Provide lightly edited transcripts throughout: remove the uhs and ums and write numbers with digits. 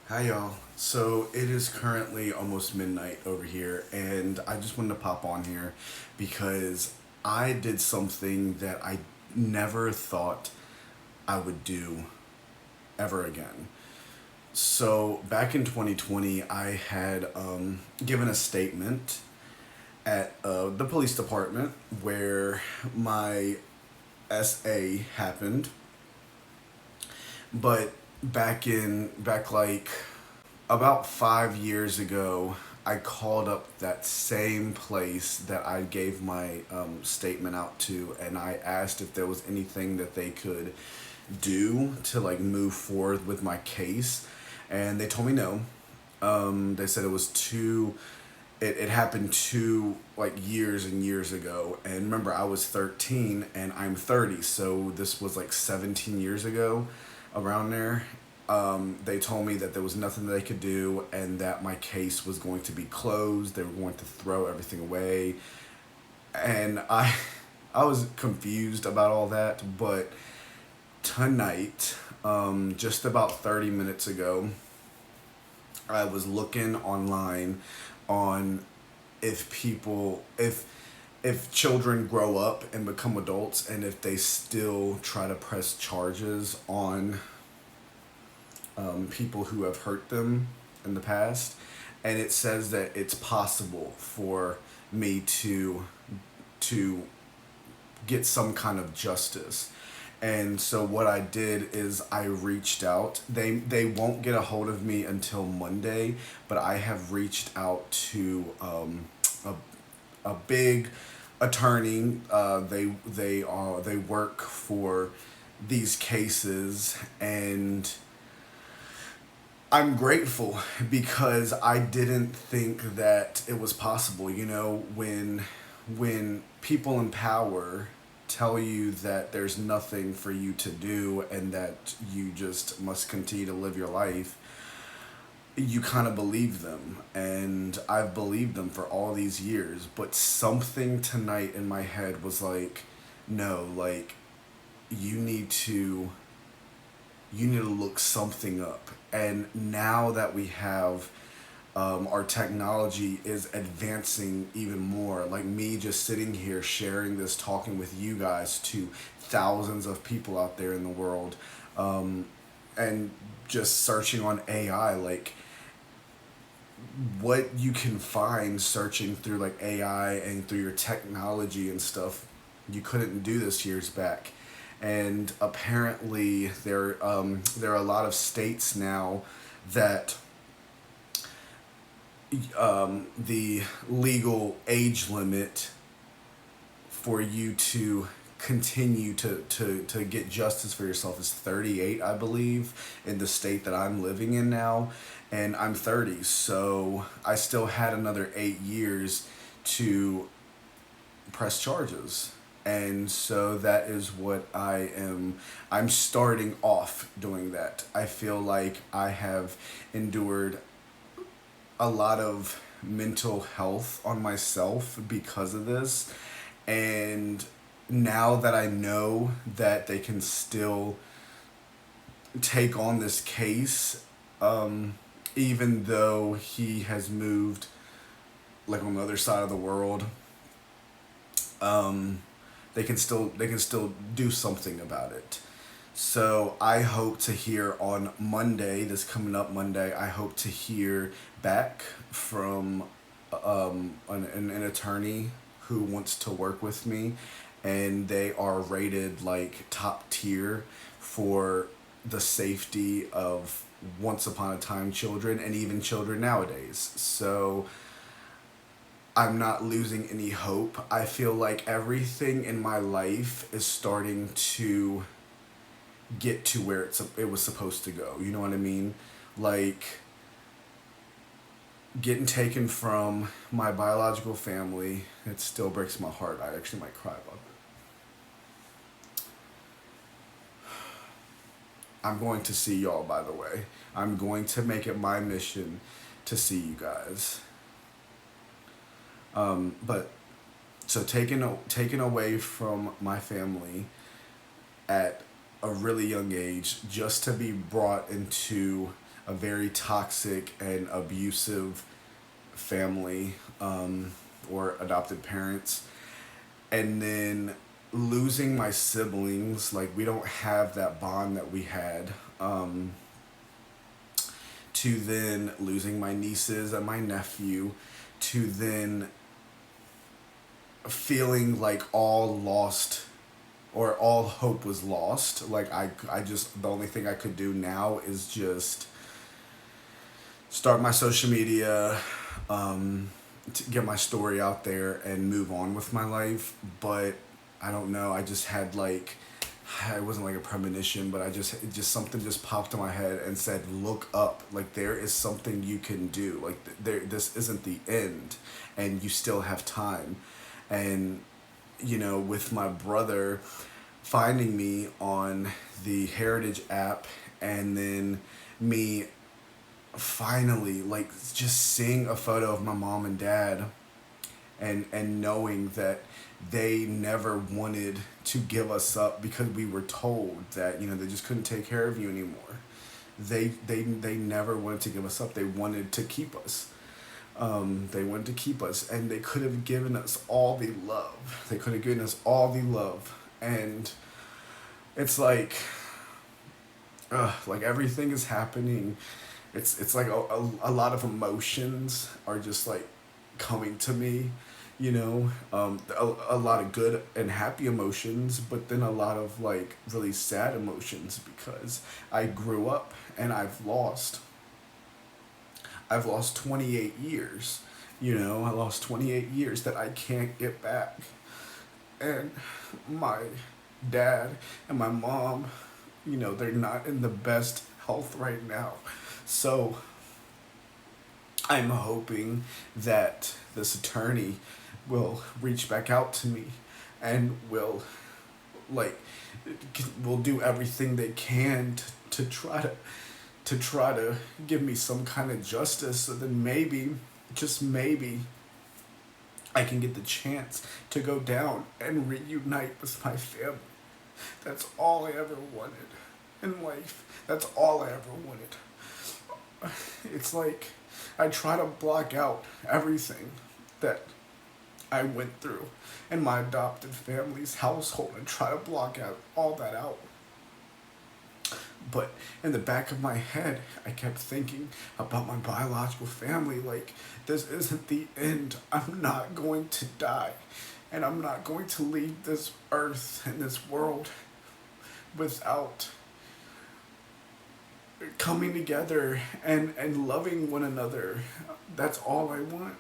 Hi, y'all. So it is currently almost midnight over here, and I just wanted to pop on here because I did something that I never thought I would do ever again. So back in 2020, I had given a statement at the police department where my SA happened, but back like about 5 years ago, I called up that same place that I gave my statement out to, and I asked if there was anything that they could do to like move forward with my case, and they told me no. They said it was too. It happened two like years and years ago, and remember I was 13 and I'm 30, so this was like 17 years ago, around there. They told me that there was nothing they could do and that my case was going to be closed. They were going to throw everything away, and I was confused about all that. But tonight, just about 30 minutes ago, I was looking online on if people if children grow up and become adults and if they still try to press charges on people who have hurt them in the past, and it says that it's possible for me to get some kind of justice. And so what I did is I reached out. They won't get a hold of me until Monday, but I have reached out to a big attorney. They work for these cases, and I'm grateful because I didn't think that it was possible. You know, when people in power tell you that there's nothing for you to do and that you just must continue to live your life, you kind of believe them. And I've believed them for all these years, but something tonight in my head was like, no, like you need to you need to look something up. And now that we have our technology is advancing even more. Like me just sitting here sharing this, talking with you guys to thousands of people out there in the world, and just searching on AI, like what you can find searching through like AI and through your technology and stuff, you couldn't do this years back. And apparently there are a lot of states now that the legal age limit for you to continue to get justice for yourself is 38, I believe, in the state that I'm living in now. And I'm 30, so I still had another 8 years to press charges. And so that is what I'm starting off doing that. I feel like I have endured a lot of mental health on myself because of this. And now that I know that they can still take on this case, even though he has moved like on the other side of the world, um, they can still do something about it. So I hope to hear on Monday, this coming up Monday, I hope to hear back from an attorney who wants to work with me, and they are rated like top tier for the safety of once upon a time children and even children nowadays. So I'm not losing any hope. I feel like everything in my life is starting to get to where it was supposed to go. You know what I mean? Like getting taken from my biological family, it still breaks my heart. I actually might cry about it. I'm going to see y'all, by the way. I'm going to make it my mission to see you guys. But so taken away from my family at a really young age, just to be brought into a very toxic and abusive family, or adopted parents, and then losing my siblings. Like, we don't have that bond that we had. To then losing my nieces and my nephew, to then feeling like all lost, or all hope was lost. Like, I just, the only thing I could do now is just start my social media, to get my story out there and move on with my life. But I don't know, I just had like, it wasn't like a premonition, but it just something just popped in my head and said, look up. Like, there is something you can do. Like, this isn't the end, and you still have time. And with my brother finding me on the Heritage app, and then me finally, like, just seeing a photo of my mom and dad, and knowing that they never wanted to give us up, because we were told that they just couldn't take care of you anymore. They never wanted to give us up. They wanted to keep us. They wanted to keep us, and they could have given us all the love. They could have given us all the love, and it's like everything is happening. It's like a lot of emotions are just like coming to me, a lot of good and happy emotions, but then a lot of like really sad emotions, because I grew up and I've lost 28 years. I lost 28 years that I can't get back. And my dad and my mom, they're not in the best health right now. So I'm hoping that this attorney will reach back out to me, and like will do everything they can to try to give me some kind of justice, so then maybe, just maybe, I can get the chance to go down and reunite with my family. That's all I ever wanted in life. That's all I ever wanted. It's like I try to block out everything that I went through in my adopted family's household, and try to block out all that out. But in the back of my head, I kept thinking about my biological family. Like, this isn't the end. I'm not going to die. And I'm not going to leave this earth and this world without coming together and loving one another. That's all I want.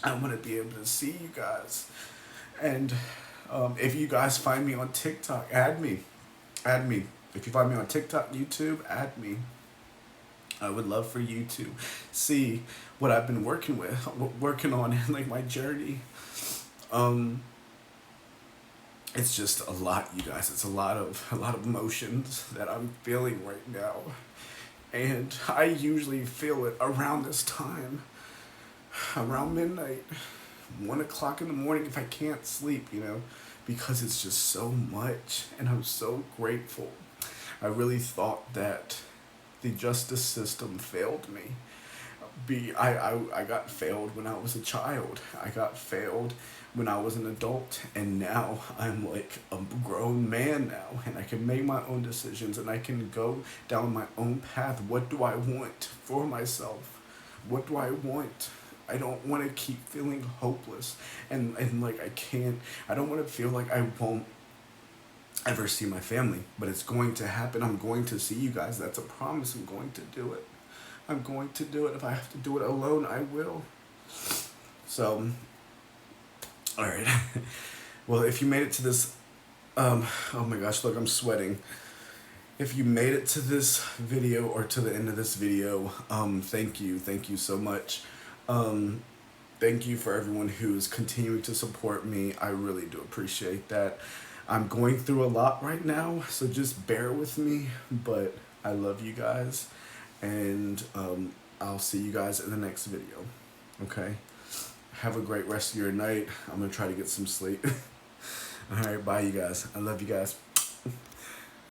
I want to be able to see you guys. And if you guys find me on TikTok, add me. Add me. If you find me on TikTok, YouTube, add me. I would love for you to see what I've been working on in like my journey. It's just a lot, you guys. It's a lot of emotions that I'm feeling right now. And I usually feel it around this time, around midnight, 1 o'clock in the morning, if I can't sleep, because it's just so much, and I'm so grateful. I really thought that the justice system failed me. I got failed when I was a child. I got failed when I was an adult, and now I'm like a grown man now, and I can make my own decisions, and I can go down my own path. What do I want for myself? What do I want? I don't want to keep feeling hopeless, and like I don't want to feel like I won't ever see my family, but it's going to happen. I'm going to see you guys. That's a promise. I'm going to do it. I'm going to do it. If I have to do it alone, I will. So, all right. Well, if you made it to this, oh my gosh, look, I'm sweating. If you made it to this video, or to the end of this video, thank you so much. Thank you for everyone who's continuing to support me. I really do appreciate that. I'm going through a lot right now, so just bear with me, but I love you guys, and I'll see you guys in the next video. Okay? Have a great rest of your night. I'm gonna try to get some sleep. Alright, bye you guys. I love you guys.